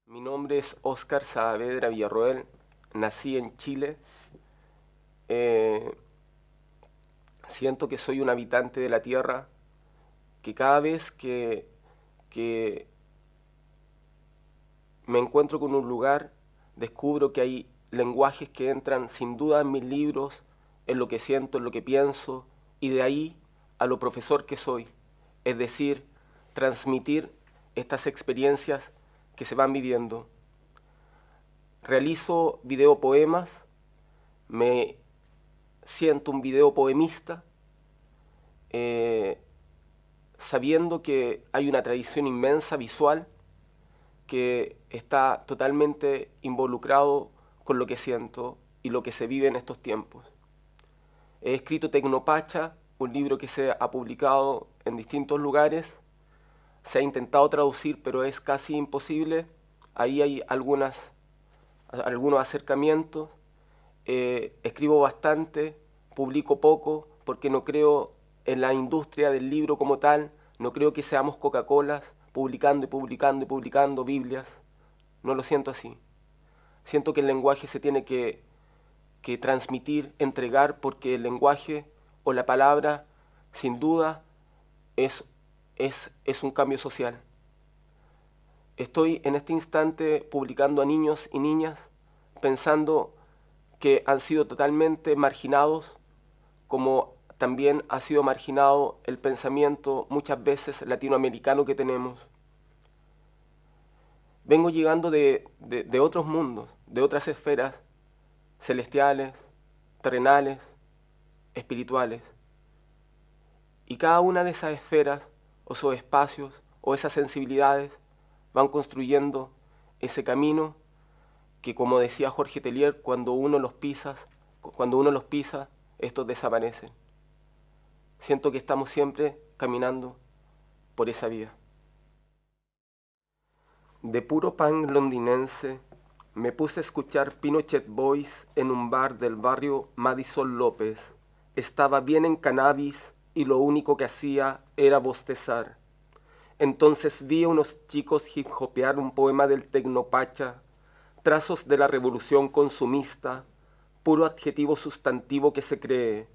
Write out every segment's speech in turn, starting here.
Mi nombre es Óscar Saavedra Villarroel, nací en Chile. Eh, Siento que soy un habitante de la tierra, que cada vez que me encuentro con un lugar, descubro que hay lenguajes que entran sin duda en mis libros, en lo que siento, en lo que pienso, y de ahí a lo profesor que soy, es decir, transmitir estas experiencias que se van viviendo. Realizo videopoemas, me siento un videopoemista, eh, sabiendo que hay una tradición inmensa visual que está totalmente involucrado con lo que siento y lo que se vive en estos tiempos. He escrito Tecnopacha, un libro que se ha publicado en distintos lugares, se ha intentado traducir pero es casi imposible, ahí hay algunos acercamientos. Escribo bastante, publico poco, porque no creo en la industria del libro como tal, no creo que seamos Coca-Colas publicando y publicando y publicando Biblias, no lo siento así. Siento que el lenguaje se tiene que transmitir, entregar, porque el lenguaje o la palabra, sin duda, es, es un cambio social. Estoy en este instante publicando a niños y niñas pensando que han sido totalmente marginados, como también ha sido marginado el pensamiento muchas veces latinoamericano que tenemos. Vengo llegando de otros mundos, de otras esferas celestiales, terrenales, espirituales. Y cada una de esas esferas, o esos espacios, o esas sensibilidades, van construyendo ese camino que, como decía Jorge Tellier, cuando uno los pisa, estos desaparecen. Siento que estamos siempre caminando por esa vía. De puro pan londinense, me puse a escuchar Pinochet Boys en un bar del barrio Madison López. Estaba bien en cannabis y lo único que hacía era bostezar. Entonces vi a unos chicos hip hopear un poema del Tecnopacha, trazos de la revolución consumista, puro adjetivo sustantivo que se cree.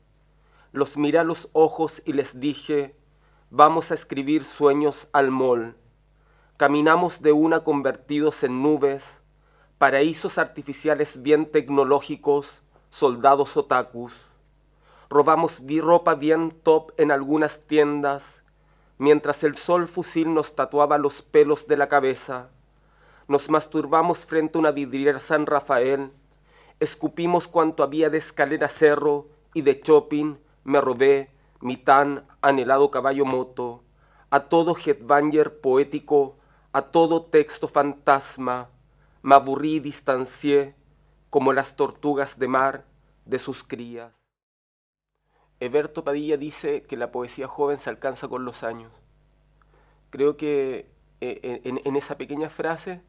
Los miré a los ojos y les dije, vamos a escribir sueños al mol. Caminamos de una convertidos en nubes, paraísos artificiales bien tecnológicos, soldados otakus. Robamos ropa bien top en algunas tiendas, mientras el sol fusil nos tatuaba los pelos de la cabeza. Nos masturbamos frente a una vidriera San Rafael, escupimos cuanto había de escalera cerro y de shopping me robé mi tan anhelado caballo moto, a todo headbanger poético, a todo texto fantasma, me aburrí y distancié, como las tortugas de mar, de sus crías. Eberto Padilla dice que la poesía joven se alcanza con los años. Creo que en esa pequeña frase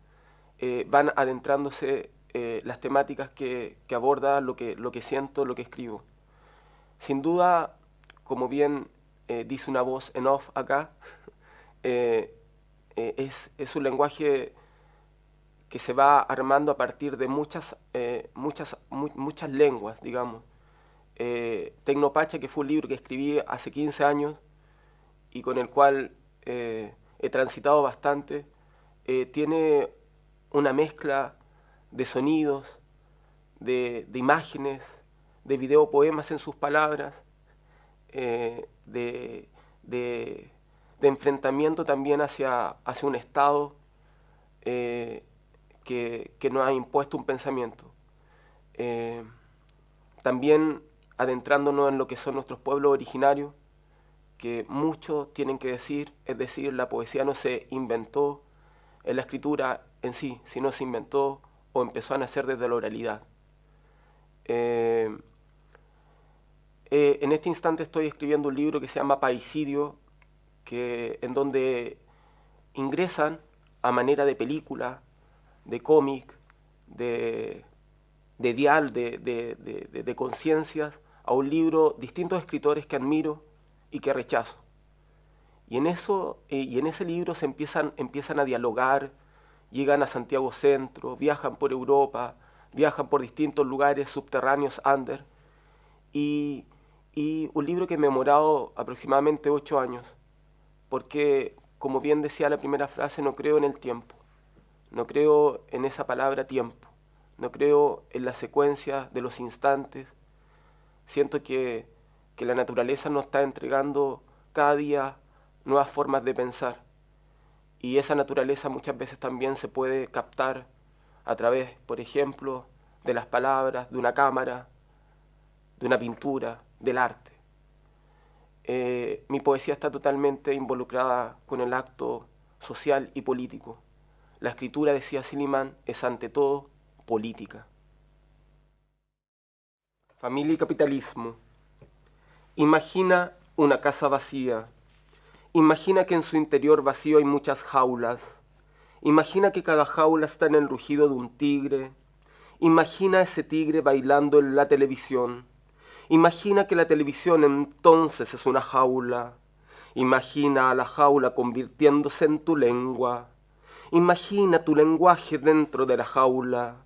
van adentrándose las temáticas que aborda lo que siento, lo que escribo. Sin duda, como bien dice una voz en off acá, es un lenguaje que se va armando a partir de muchas lenguas, digamos. Tecnopacha, que fue un libro que escribí hace 15 años y con el cual he transitado bastante, tiene una mezcla de sonidos, de imágenes, de videopoemas en sus palabras, de enfrentamiento también hacia un Estado que nos ha impuesto un pensamiento. También adentrándonos en lo que son nuestros pueblos originarios, que muchos tienen que decir, es decir, la poesía no se inventó en la escritura en sí, sino se inventó o empezó a nacer desde la oralidad. En este instante estoy escribiendo un libro que se llama Paisidio, en donde ingresan a manera de película, de cómic, de, de dial, de conciencias, a un libro distintos escritores que admiro y que rechazo. Y en ese libro se empiezan a dialogar llegan a Santiago Centro, viajan por Europa, viajan por distintos lugares subterráneos under, y, y un libro que me he demorado aproximadamente 8 años, porque, como bien decía la primera frase, no creo en el tiempo, no creo en esa palabra tiempo, no creo en la secuencia de los instantes. Siento que la naturaleza nos está entregando cada día nuevas formas de pensar, y esa naturaleza muchas veces también se puede captar a través, por ejemplo, de las palabras, de una cámara, de una pintura, del arte. Mi poesía está totalmente involucrada con el acto social y político. La escritura, decía Silliman, es ante todo política. Familia y capitalismo. Imagina una casa vacía. Imagina que en su interior vacío hay muchas jaulas. Imagina que cada jaula está en el rugido de un tigre. Imagina a ese tigre bailando en la televisión. Imagina que la televisión entonces es una jaula. Imagina a la jaula convirtiéndose en tu lengua. Imagina tu lenguaje dentro de la jaula.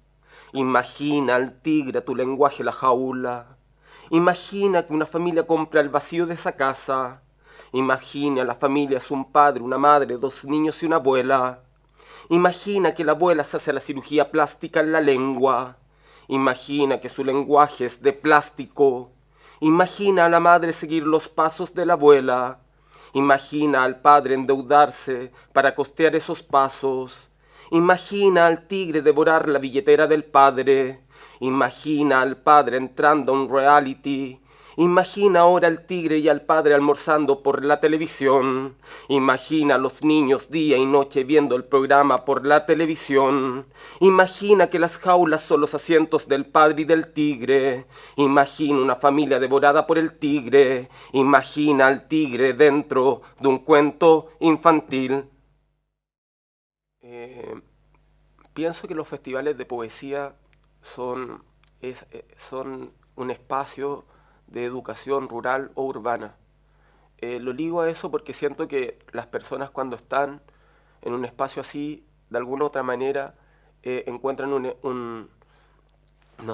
Imagina al tigre tu lenguaje la jaula. Imagina que una familia compra el vacío de esa casa. Imagina la familia es un padre, una madre, 2 niños y una abuela. Imagina que la abuela se hace la cirugía plástica en la lengua. Imagina que su lenguaje es de plástico. Imagina a la madre seguir los pasos de la abuela. Imagina al padre endeudarse para costear esos pasos. Imagina al tigre devorar la billetera del padre. Imagina al padre entrando a un reality. Imagina ahora al tigre y al padre almorzando por la televisión. Imagina a los niños día y noche viendo el programa por la televisión. Imagina que las jaulas son los asientos del padre y del tigre. Imagina una familia devorada por el tigre. Imagina al tigre dentro de un cuento infantil. Pienso que los festivales de poesía son un espacio de educación rural o urbana. Lo ligo a eso porque siento que las personas, cuando están en un espacio así, de alguna u otra manera, encuentran no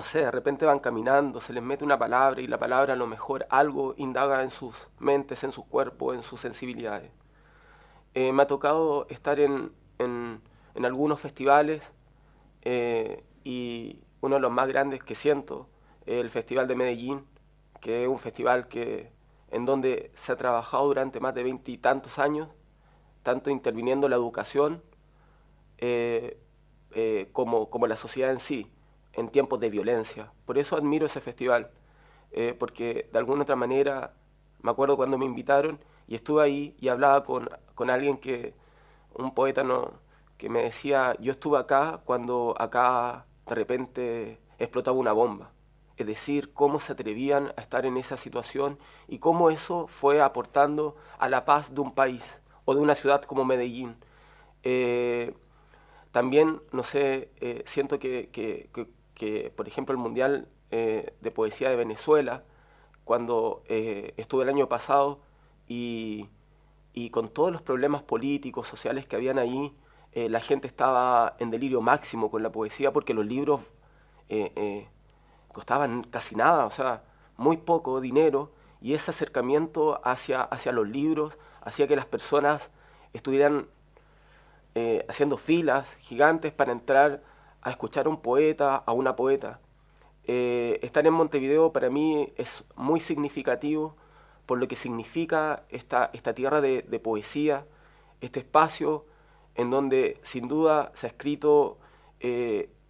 sé, de repente van caminando, se les mete una palabra y la palabra a lo mejor algo indaga en sus mentes, en sus cuerpos, en sus sensibilidades. Me ha tocado estar en algunos festivales, y uno de los más grandes que siento es el Festival de Medellín, que es un festival en donde se ha trabajado durante más de 20 y tantos años, tanto interviniendo la educación como la sociedad en sí, en tiempos de violencia. Por eso admiro ese festival, porque de alguna otra manera, me acuerdo cuando me invitaron y estuve ahí y hablaba con alguien un poeta que me decía, yo estuve acá cuando acá de repente explotaba una bomba. Es decir, cómo se atrevían a estar en esa situación y cómo eso fue aportando a la paz de un país o de una ciudad como Medellín. También, no sé, siento que, por ejemplo, el Mundial de Poesía de Venezuela, cuando estuve el año pasado y con todos los problemas políticos, sociales que habían ahí, la gente estaba en delirio máximo con la poesía porque los libros costaban casi nada, o sea, muy poco dinero, y ese acercamiento hacia los libros hacía que las personas estuvieran haciendo filas gigantes para entrar a escuchar a un poeta, a una poeta. Estar en Montevideo para mí es muy significativo por lo que significa esta tierra de poesía, este espacio en donde sin duda se ha escrito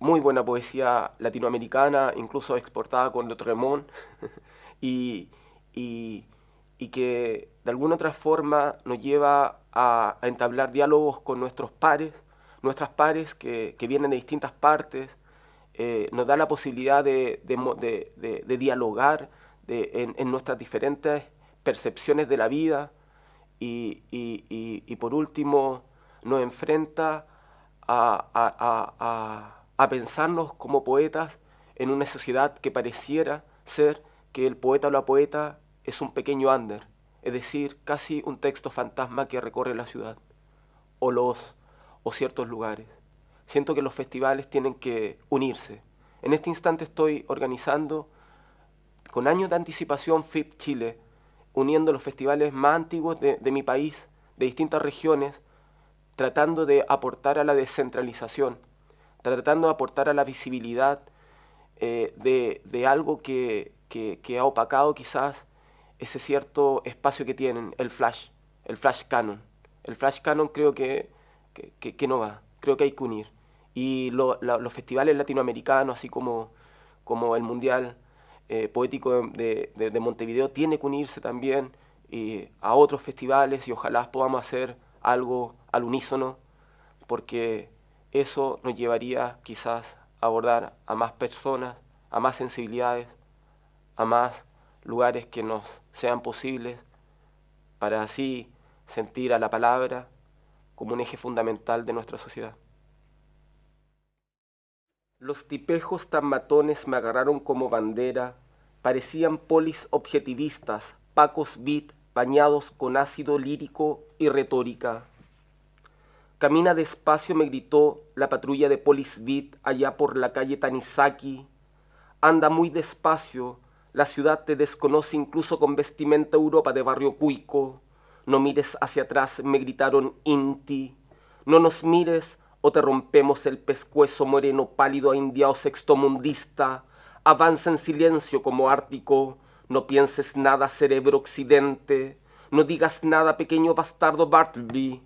muy buena poesía latinoamericana, incluso exportada con Le Tremont, y, y, y que de alguna otra forma nos lleva a entablar diálogos con nuestras pares que vienen de distintas partes, nos da la posibilidad de dialogar en nuestras diferentes percepciones de la vida y por último nos enfrenta a pensarnos como poetas en una sociedad que pareciera ser que el poeta o la poeta es un pequeño under, es decir, casi un texto fantasma que recorre la ciudad o ciertos lugares. Siento que los festivales tienen que unirse. En este instante estoy organizando con años de anticipación FIP Chile, uniendo los festivales más antiguos de mi país, de distintas regiones, tratando de aportar a la descentralización, tratando de aportar a la visibilidad de algo que ha opacado quizás ese cierto espacio que tienen, el flash canon. El flash canon creo que no va, creo que hay que unir. Y los festivales latinoamericanos, así como el Mundial Poético de Montevideo, tiene que unirse también a otros festivales y ojalá podamos hacer algo al unísono, porque eso nos llevaría quizás a abordar a más personas, a más sensibilidades, a más lugares que nos sean posibles, para así sentir a la palabra como un eje fundamental de nuestra sociedad. Los tipejos tan matones me agarraron como bandera, parecían polis objetivistas, pacos beat bañados con ácido lírico y retórica. Camina despacio, me gritó la patrulla de polis beat allá por la calle Tanizaki. Anda muy despacio, la ciudad te desconoce incluso con vestimenta Europa de barrio cuico. No mires hacia atrás, me gritaron Inti. No nos mires o te rompemos el pescuezo moreno pálido a indiao sextomundista. Avanza en silencio como ártico. No pienses nada, cerebro occidente. No digas nada, pequeño bastardo Bartleby.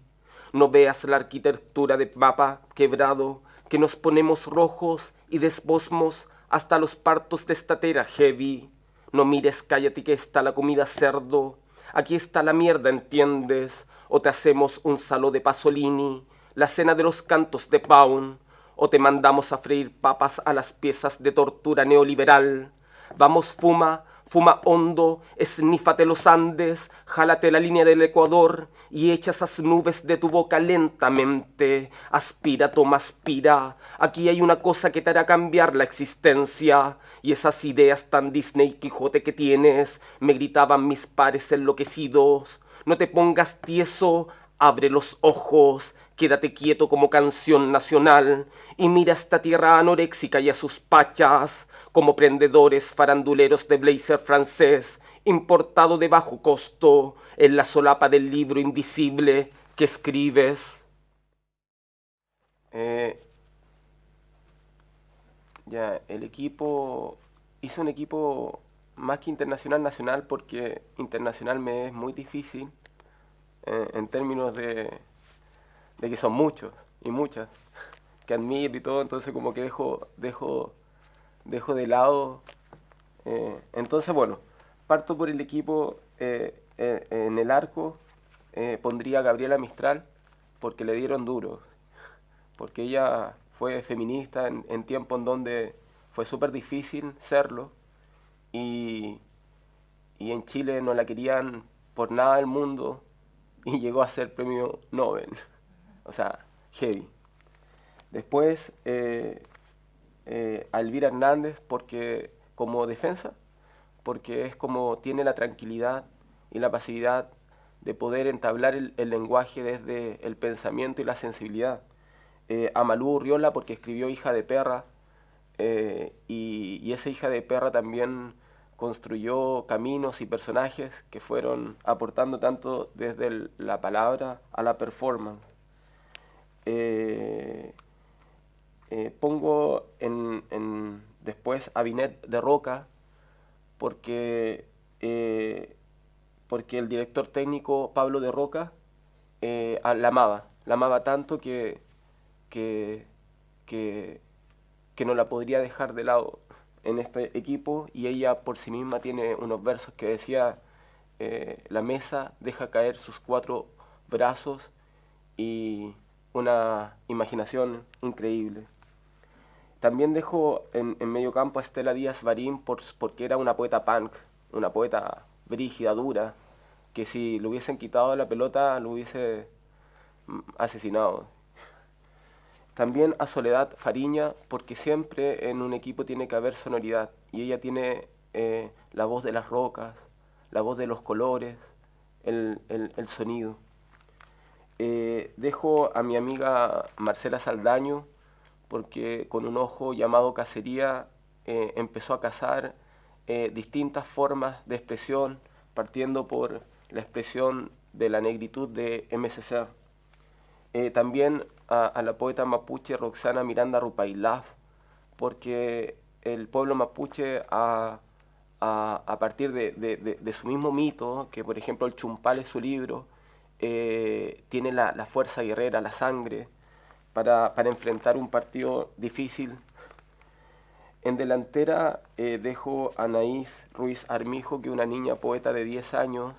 No veas la arquitectura de mapa quebrado, que nos ponemos rojos y desbosmos hasta los partos de estatera heavy. No mires, cállate que está la comida cerdo. Aquí está la mierda, ¿entiendes? O te hacemos un saló de Pasolini, la cena de los cantos de Pound, o te mandamos a freír papas a las piezas de tortura neoliberal. Vamos, fuma, fuma hondo, esnífate los Andes, jálate la línea del Ecuador y echa esas nubes de tu boca lentamente. Aspira, toma, aspira. Aquí hay una cosa que te hará cambiar la existencia. Y esas ideas tan Disney Quijote que tienes, me gritaban mis pares enloquecidos. No te pongas tieso, abre los ojos. Quédate quieto como canción nacional y mira esta tierra anoréxica y a sus pachas como prendedores faranduleros de blazer francés importado de bajo costo en la solapa del libro invisible que escribes. El equipo, hice un equipo más que internacional, nacional, porque internacional me es muy difícil en términos de que son muchos y muchas que admiro y todo, entonces como que dejo de lado. Entonces, bueno, parto por el equipo. En el arco pondría a Gabriela Mistral porque le dieron duro, porque ella fue feminista en tiempo en donde fue súper difícil serlo y, y en Chile no la querían por nada del mundo y llegó a ser premio Nobel. O sea, heavy. Después a Elvira Hernández porque como defensa, porque es como tiene la tranquilidad y la pasividad de poder entablar el lenguaje desde el pensamiento y la sensibilidad. A Malú Urriola porque escribió Hija de Perra y esa hija de perra también construyó caminos y personajes que fueron aportando tanto desde la palabra a la performance. Pongo después a Binet de Roca porque, porque el director técnico Pablo de Roca la amaba tanto que, que, que no la podría dejar de lado en este equipo y ella por sí misma tiene unos versos que decía la mesa deja caer sus 4 brazos y una imaginación increíble. También dejo en medio campo a Estela Díaz Barín porque era una poeta punk, una poeta brígida, dura, que si le hubiesen quitado la pelota lo hubiese asesinado. También a Soledad Fariña porque siempre en un equipo tiene que haber sonoridad y ella tiene la voz de las rocas, la voz de los colores, el sonido. Dejo a mi amiga Marcela Saldaño porque con un ojo llamado cacería empezó a cazar distintas formas de expresión, partiendo por la expresión de la negritud de MSC. También a la poeta mapuche Roxana Miranda Rupailaf, porque el pueblo mapuche a partir de su mismo mito, que por ejemplo el Chumpal es su libro, tiene la fuerza guerrera, la sangre, para enfrentar un partido difícil. En delantera dejo a Anaís Ruiz Armijo, que es una niña poeta de 10 años,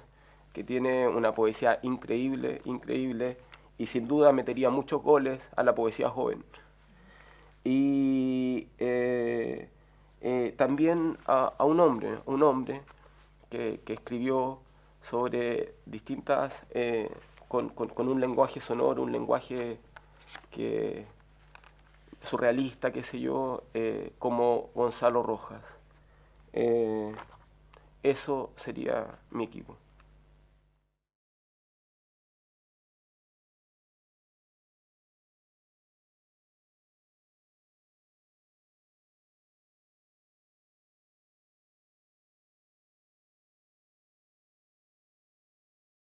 que tiene una poesía increíble, increíble, y sin duda metería muchos goles a la poesía joven. Y también a un hombre que escribió sobre distintas, con un lenguaje sonoro, un lenguaje que surrealista, qué sé yo, como Gonzalo Rojas. Eso sería mi equipo.